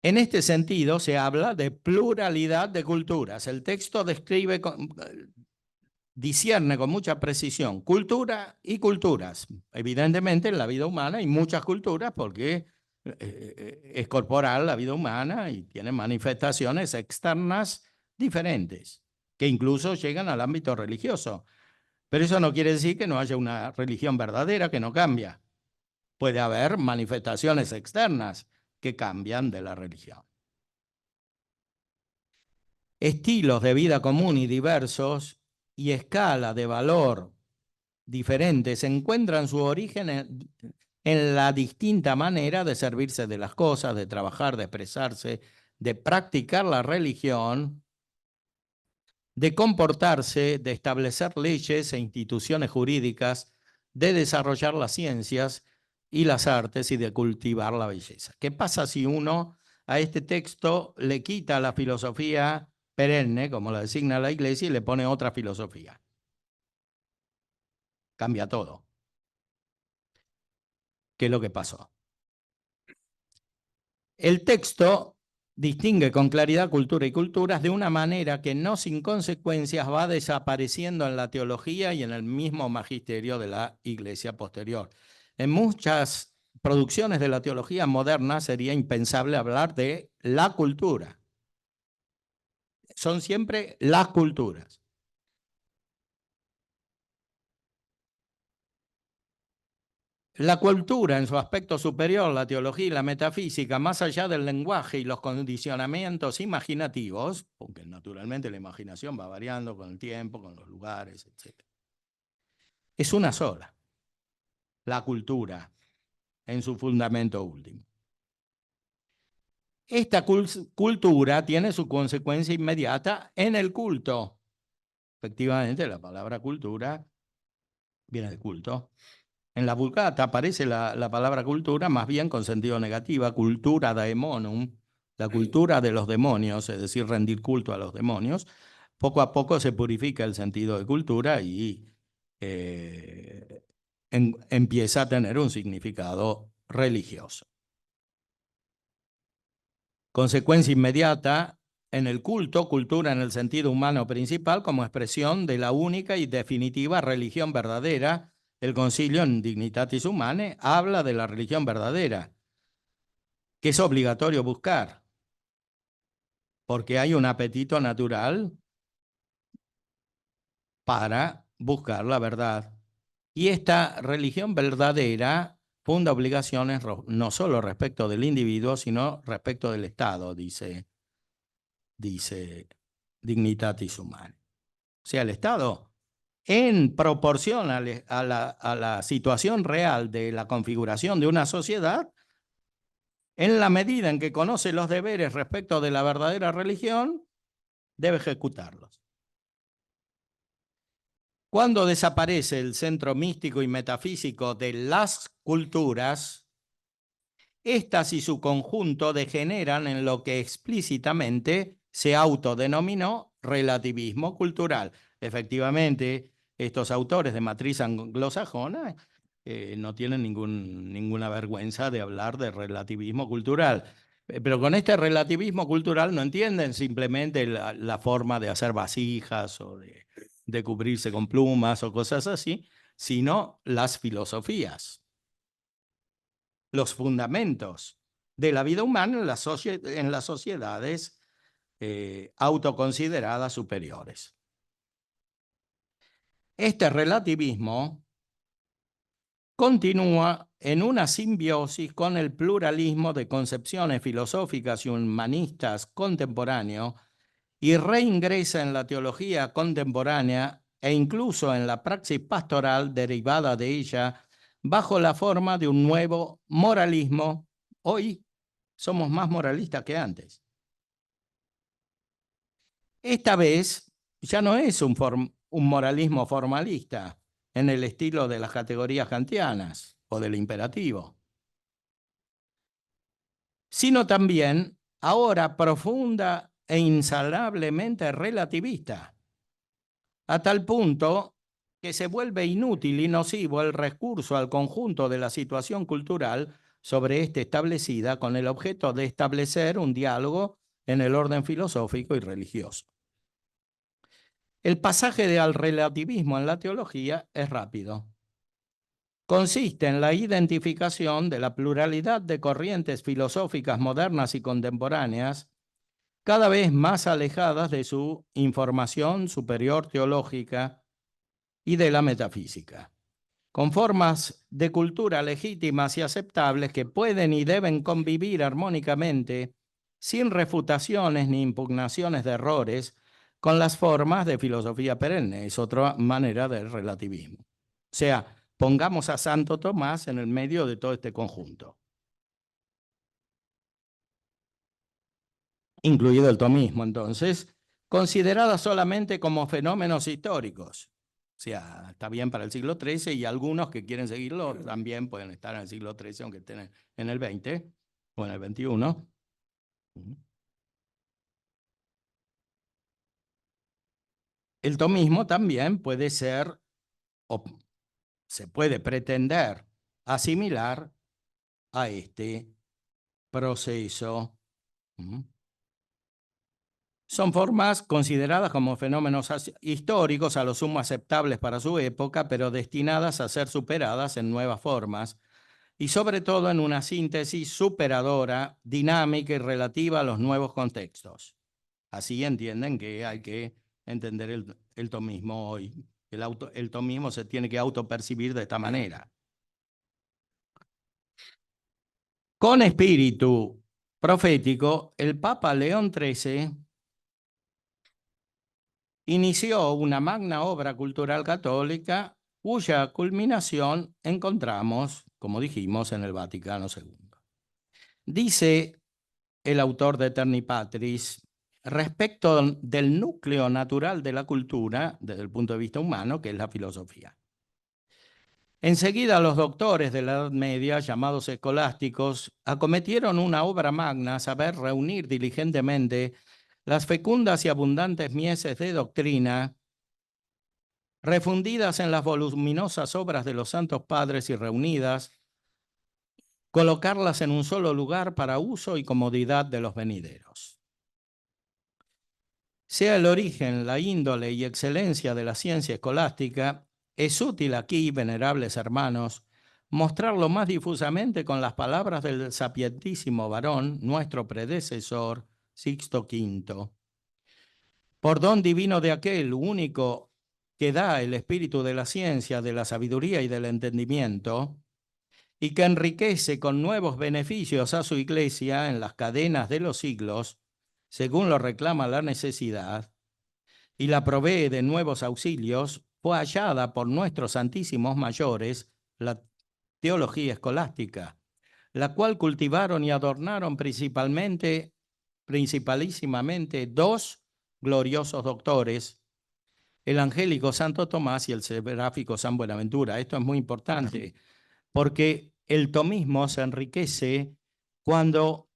En este sentido, se habla de pluralidad de culturas. El texto discierne con mucha precisión cultura y culturas. Evidentemente, en la vida humana hay muchas culturas porque es corporal la vida humana y tiene manifestaciones externas diferentes, que incluso llegan al ámbito religioso. Pero eso no quiere decir que no haya una religión verdadera que no cambia. Puede haber manifestaciones externas que cambian de la religión. Estilos de vida común y diversos y escala de valor diferentes encuentran su origen en la distinta manera de servirse de las cosas, de trabajar, de expresarse, de practicar la religión, de comportarse, de establecer leyes e instituciones jurídicas, de desarrollar las ciencias y las artes y de cultivar la belleza. ¿Qué pasa si uno a este texto le quita la filosofía perenne, como la designa la Iglesia, y le pone otra filosofía? Cambia todo. ¿Qué es lo que pasó? El texto distingue con claridad cultura y culturas de una manera que no sin consecuencias va desapareciendo en la teología y en el mismo magisterio de la Iglesia posterior. En muchas producciones de la teología moderna sería impensable hablar de la cultura. Son siempre las culturas. La cultura en su aspecto superior, la teología y la metafísica, más allá del lenguaje y los condicionamientos imaginativos, porque naturalmente la imaginación va variando con el tiempo, con los lugares, etc. Es una sola, la cultura, en su fundamento último. Esta cultura tiene su consecuencia inmediata en el culto. Efectivamente, la palabra cultura viene de culto. En la Vulgata aparece la palabra cultura más bien con sentido negativo, cultura daemonum, la cultura de los demonios, es decir, rendir culto a los demonios. Poco a poco se purifica el sentido de cultura y empieza a tener un significado religioso. Consecuencia inmediata en el culto, cultura en el sentido humano principal como expresión de la única y definitiva religión verdadera. El Concilio in Dignitatis Humanae habla de la religión verdadera, que es obligatorio buscar, porque hay un apetito natural para buscar la verdad. Y esta religión verdadera funda obligaciones no solo respecto del individuo, sino respecto del Estado, dice Dignitatis Humanae. O sea, el Estado, en proporción a la situación real de la configuración de una sociedad, en la medida en que conoce los deberes respecto de la verdadera religión, debe ejecutarlos. Cuando desaparece el centro místico y metafísico de las culturas, estas y su conjunto degeneran en lo que explícitamente se autodenominó relativismo cultural. Efectivamente, estos autores de matriz anglosajona no tienen ninguna vergüenza de hablar de relativismo cultural. Pero con este relativismo cultural no entienden simplemente la forma de hacer vasijas o de cubrirse con plumas o cosas así, sino las filosofías, los fundamentos de la vida humana en las sociedades autoconsideradas superiores. Este relativismo continúa en una simbiosis con el pluralismo de concepciones filosóficas y humanistas contemporáneos y reingresa en la teología contemporánea e incluso en la praxis pastoral derivada de ella bajo la forma de un nuevo moralismo. Hoy somos más moralistas que antes. Esta vez ya no es un moralismo formalista en el estilo de las categorías kantianas o del imperativo, sino también ahora profunda e insalablemente relativista, a tal punto que se vuelve inútil y nocivo el recurso al conjunto de la situación cultural sobre este establecida con el objeto de establecer un diálogo en el orden filosófico y religioso. El pasaje al relativismo en la teología es rápido. Consiste en la identificación de la pluralidad de corrientes filosóficas modernas y contemporáneas, cada vez más alejadas de su información superior teológica y de la metafísica, con formas de cultura legítimas y aceptables que pueden y deben convivir armónicamente, sin refutaciones ni impugnaciones de errores, con las formas de filosofía perenne. Es otra manera del relativismo. O sea, pongamos a Santo Tomás en el medio de todo este conjunto, incluido el tomismo, entonces, consideradas solamente como fenómenos históricos. O sea, está bien para el siglo XIII y algunos que quieren seguirlo también pueden estar en el siglo XIII, aunque estén en el XX o en el XXI. El tomismo también puede ser, o se puede pretender asimilar a este proceso. Son formas consideradas como fenómenos históricos, a lo sumo aceptables para su época, pero destinadas a ser superadas en nuevas formas, y sobre todo en una síntesis superadora, dinámica y relativa a los nuevos contextos. Así entienden que hay que entender el tomismo hoy. El tomismo se tiene que autopercibir de esta manera. Con espíritu profético, el Papa León XIII inició una magna obra cultural católica cuya culminación encontramos, como dijimos, en el Vaticano II. Dice el autor de Eterni Patris, respecto del núcleo natural de la cultura, desde el punto de vista humano, que es la filosofía. Enseguida los doctores de la Edad Media, llamados escolásticos, acometieron una obra magna, a saber, reunir diligentemente las fecundas y abundantes mieses de doctrina refundidas en las voluminosas obras de los santos padres y reunidas, colocarlas en un solo lugar para uso y comodidad de los venideros. Sea el origen, la índole y excelencia de la ciencia escolástica, es útil aquí, venerables hermanos, mostrarlo más difusamente con las palabras del sapientísimo varón, nuestro predecesor, Sixto V. Por don divino de aquel único que da el espíritu de la ciencia, de la sabiduría y del entendimiento, y que enriquece con nuevos beneficios a su iglesia en las cadenas de los siglos, según lo reclama la necesidad, y la provee de nuevos auxilios, fue hallada por nuestros santísimos mayores la teología escolástica, la cual cultivaron y adornaron principalísimamente dos gloriosos doctores, el angélico Santo Tomás y el seráfico San Buenaventura. Esto es muy importante porque el tomismo se enriquece cuando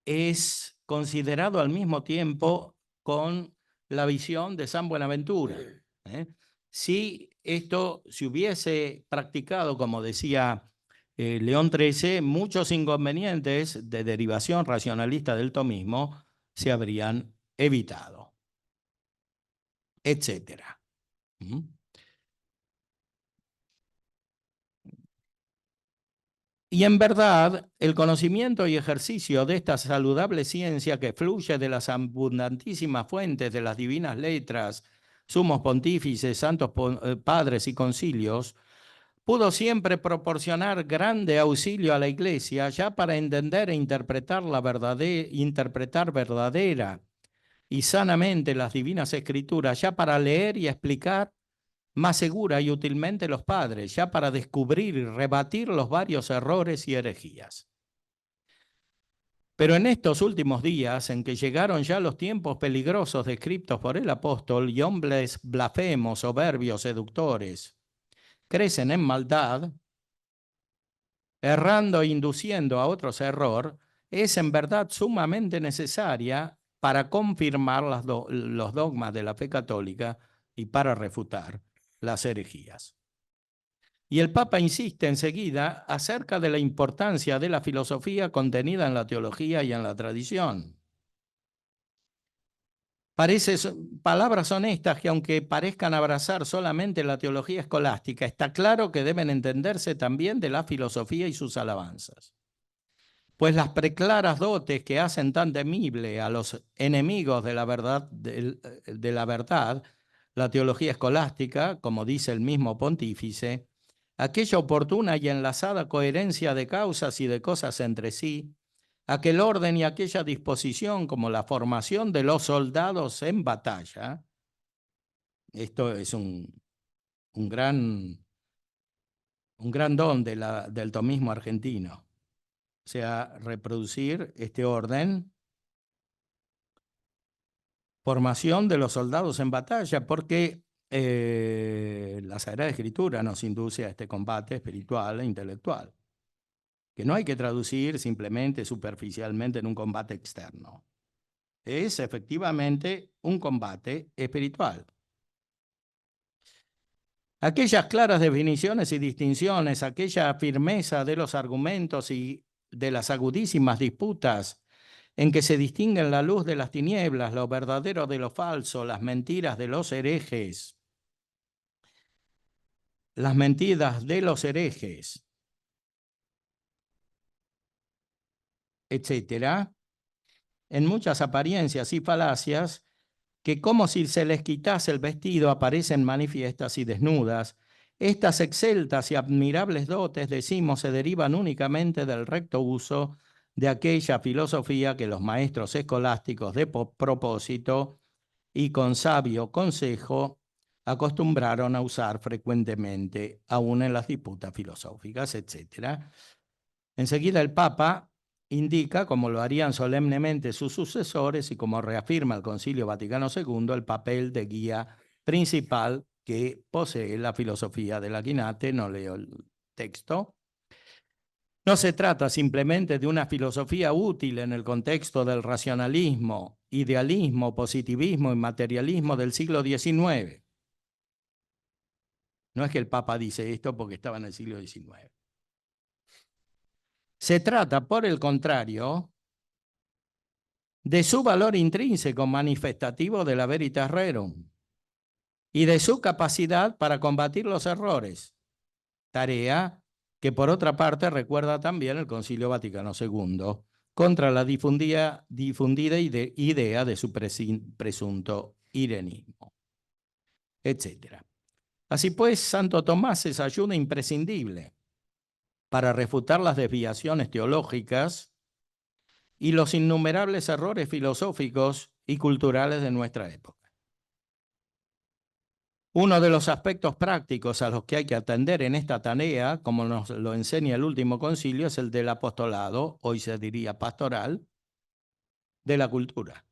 es considerado al mismo tiempo con la visión de San Buenaventura. Si esto se hubiese practicado, como decía León XIII, muchos inconvenientes de derivación racionalista del tomismo se habrían evitado, etcétera. Y en verdad, el conocimiento y ejercicio de esta saludable ciencia que fluye de las abundantísimas fuentes de las divinas letras, sumos pontífices, santos padres y concilios, pudo siempre proporcionar grande auxilio a la Iglesia ya para entender e interpretar verdadera y sanamente las divinas escrituras, ya para leer y explicar más segura y útilmente los padres, ya para descubrir y rebatir los varios errores y herejías. Pero en estos últimos días, en que llegaron ya los tiempos peligrosos descritos por el apóstol, y hombres blasfemos, soberbios, seductores, crecen en maldad, errando e induciendo a otros a error, es en verdad sumamente necesaria para confirmar los dogmas de la fe católica y para refutar las herejías. Y el Papa insiste enseguida acerca de la importancia de la filosofía contenida en la teología y en la tradición. Palabras honestas que, aunque parezcan abrazar solamente la teología escolástica, está claro que deben entenderse también de la filosofía y sus alabanzas. Pues las preclaras dotes que hacen tan temible a los enemigos de la verdad, la teología escolástica, como dice el mismo pontífice, aquella oportuna y enlazada coherencia de causas y de cosas entre sí, aquel orden y aquella disposición como la formación de los soldados en batalla. Esto es un gran don del tomismo argentino. O sea, reproducir este orden, formación de los soldados en batalla, porque la Sagrada Escritura nos induce a este combate espiritual e intelectual, que no hay que traducir simplemente superficialmente en un combate externo. Es efectivamente un combate espiritual. Aquellas claras definiciones y distinciones, aquella firmeza de los argumentos y de las agudísimas disputas en que se distinguen la luz de las tinieblas, lo verdadero de lo falso, las mentiras de los herejes, etcétera, en muchas apariencias y falacias que como si se les quitase el vestido aparecen manifiestas y desnudas. Estas exceltas y admirables dotes, decimos, se derivan únicamente del recto uso de aquella filosofía que los maestros escolásticos de propósito y con sabio consejo acostumbraron a usar frecuentemente, aún en las disputas filosóficas, etc. Enseguida el Papa indica, como lo harían solemnemente sus sucesores y como reafirma el Concilio Vaticano II, el papel de guía principal que posee la filosofía de la Quinate. No leo el texto. No se trata simplemente de una filosofía útil en el contexto del racionalismo, idealismo, positivismo y materialismo del siglo XIX. No es que el Papa dice esto porque estaba en el siglo XIX. Se trata, por el contrario, de su valor intrínseco manifestativo de la veritas rerum y de su capacidad para combatir los errores, tarea que por otra parte recuerda también el Concilio Vaticano II contra la difundida idea de su presunto irenismo, etc. Así pues, Santo Tomás es ayuda imprescindible para refutar las desviaciones teológicas y los innumerables errores filosóficos y culturales de nuestra época. Uno de los aspectos prácticos a los que hay que atender en esta tarea, como nos lo enseña el último concilio, es el del apostolado, hoy se diría pastoral, de la cultura.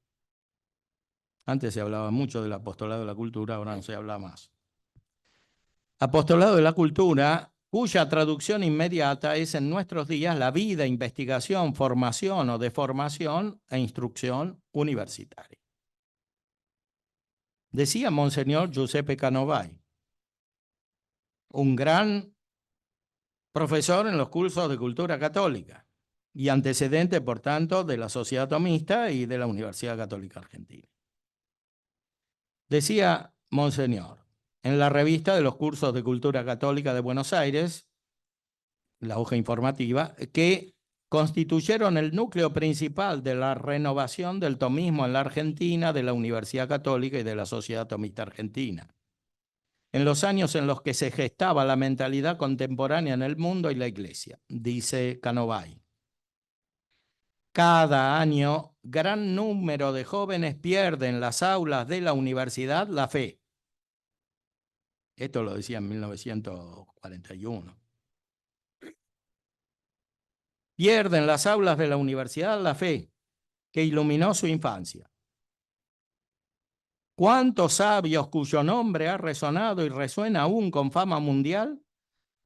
Antes se hablaba mucho del apostolado de la cultura, ahora no se habla más. Apostolado de la cultura, cuya traducción inmediata es en nuestros días la vida, investigación, formación o deformación e instrucción universitaria. Decía Monseñor Giuseppe Canovai, un gran profesor en los cursos de cultura católica y antecedente, por tanto, de la Sociedad Tomista y de la Universidad Católica Argentina. Decía Monseñor, en la revista de los cursos de cultura católica de Buenos Aires, la hoja informativa, que constituyeron el núcleo principal de la renovación del tomismo en la Argentina, de la Universidad Católica y de la Sociedad Tomista Argentina, en los años en los que se gestaba la mentalidad contemporánea en el mundo y la Iglesia, dice Canovai. Cada año, gran número de jóvenes pierden en las aulas de la universidad la fe. Esto lo decía en 1941. Pierden en las aulas de la universidad la fe que iluminó su infancia. ¿Cuántos sabios cuyo nombre ha resonado y resuena aún con fama mundial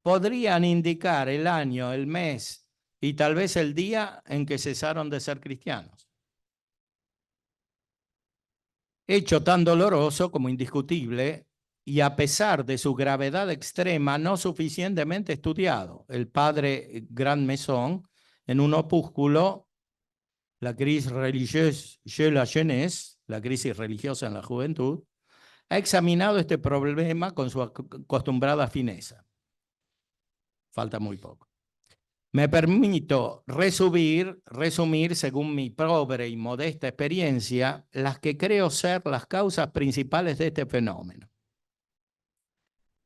podrían indicar el año, el mes y tal vez el día en que cesaron de ser cristianos? Hecho tan doloroso como indiscutible y a pesar de su gravedad extrema no suficientemente estudiado. El padre Grand Maison, en un opúsculo, La crise religieuse chez la jeunesse, la crisis religiosa en la juventud, ha examinado este problema con su acostumbrada fineza. Falta muy poco. Me permito resumir según mi pobre y modesta experiencia las que creo ser las causas principales de este fenómeno.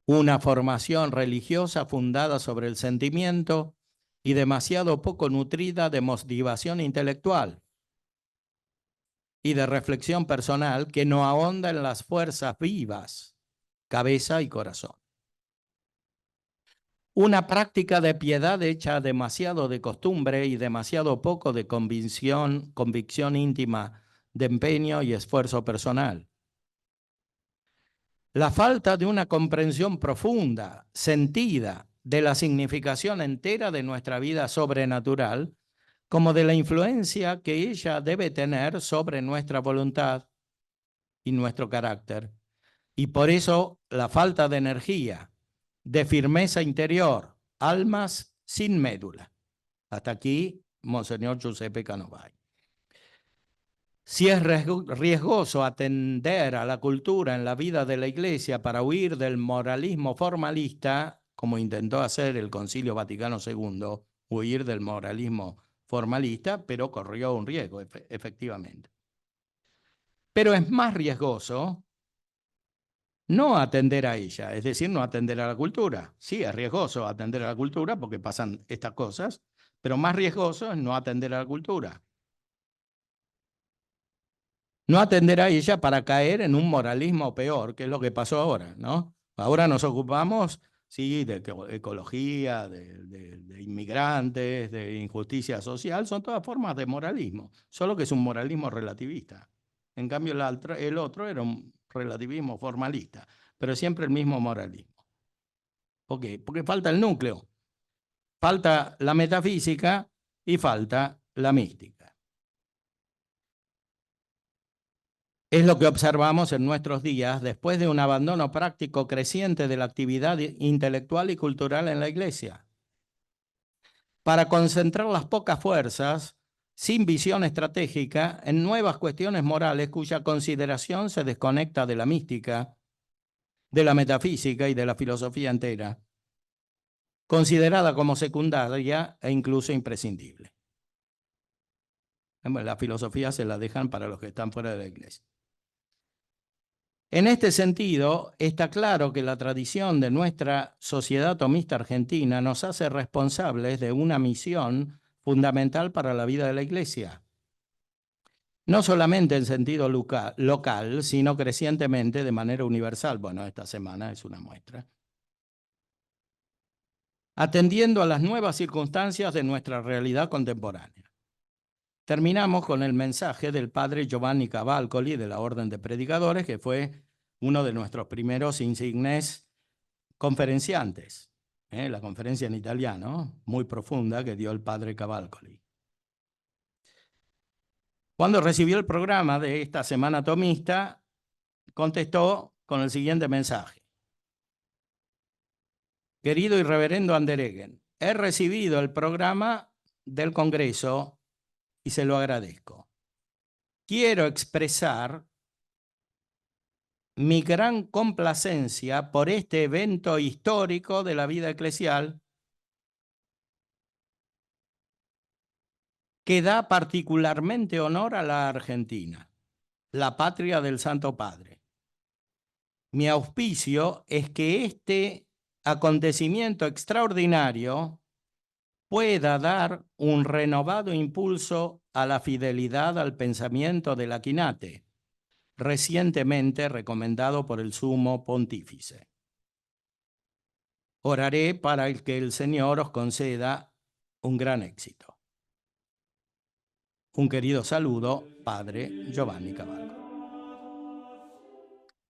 Una formación religiosa fundada sobre el sentimiento y demasiado poco nutrida de motivación intelectual y de reflexión personal que no ahonda en las fuerzas vivas, cabeza y corazón. Una práctica de piedad hecha demasiado de costumbre y demasiado poco de convicción íntima, de empeño y esfuerzo personal. La falta de una comprensión profunda, sentida, de la significación entera de nuestra vida sobrenatural, como de la influencia que ella debe tener sobre nuestra voluntad y nuestro carácter. Y por eso la falta de energía, de firmeza interior, almas sin médula. Hasta aquí, Monseñor Giuseppe Canovai. Si es riesgoso atender a la cultura en la vida de la Iglesia para huir del moralismo formalista, como intentó hacer el Concilio Vaticano II, huir del moralismo formalista, pero corrió un riesgo, efectivamente. Pero es más riesgoso no atender a ella, es decir, no atender a la cultura. Sí, es riesgoso atender a la cultura porque pasan estas cosas, pero más riesgoso es no atender a la cultura. No atender a ella para caer en un moralismo peor, que es lo que pasó ahora, ¿no? Ahora nos ocupamos, sí, de ecología, de inmigrantes, de injusticia social, son todas formas de moralismo, solo que es un moralismo relativista. En cambio, el otro era un relativismo formalista, pero siempre el mismo moralismo. ¿Por qué? Porque falta el núcleo, falta la metafísica y falta la mística. Es lo que observamos en nuestros días después de un abandono práctico creciente de la actividad intelectual y cultural en la Iglesia. Para concentrar las pocas fuerzas, sin visión estratégica, en nuevas cuestiones morales cuya consideración se desconecta de la mística, de la metafísica y de la filosofía entera, considerada como secundaria e incluso imprescindible. La filosofía se la dejan para los que están fuera de la Iglesia. En este sentido, está claro que la tradición de nuestra sociedad tomista argentina nos hace responsables de una misión fundamental para la vida de la Iglesia. No solamente en sentido local, sino crecientemente de manera universal. Bueno, esta semana es una muestra. Atendiendo a las nuevas circunstancias de nuestra realidad contemporánea. Terminamos con el mensaje del padre Giovanni Cavalcoli de la Orden de Predicadores, que fue uno de nuestros primeros insignes conferenciantes. La conferencia en italiano, muy profunda, que dio el padre Cavalcoli. Cuando recibió el programa de esta semana tomista, contestó con el siguiente mensaje. Querido y reverendo Andereggen, he recibido el programa del Congreso y se lo agradezco. Quiero expresar mi gran complacencia por este evento histórico de la vida eclesial que da particularmente honor a la Argentina, la patria del Santo Padre. Mi auspicio es que este acontecimiento extraordinario pueda dar un renovado impulso a la fidelidad al pensamiento del Aquinate, recientemente recomendado por el Sumo Pontífice. Oraré para que el Señor os conceda un gran éxito. Un querido saludo, Padre Giovanni Cavalcoli.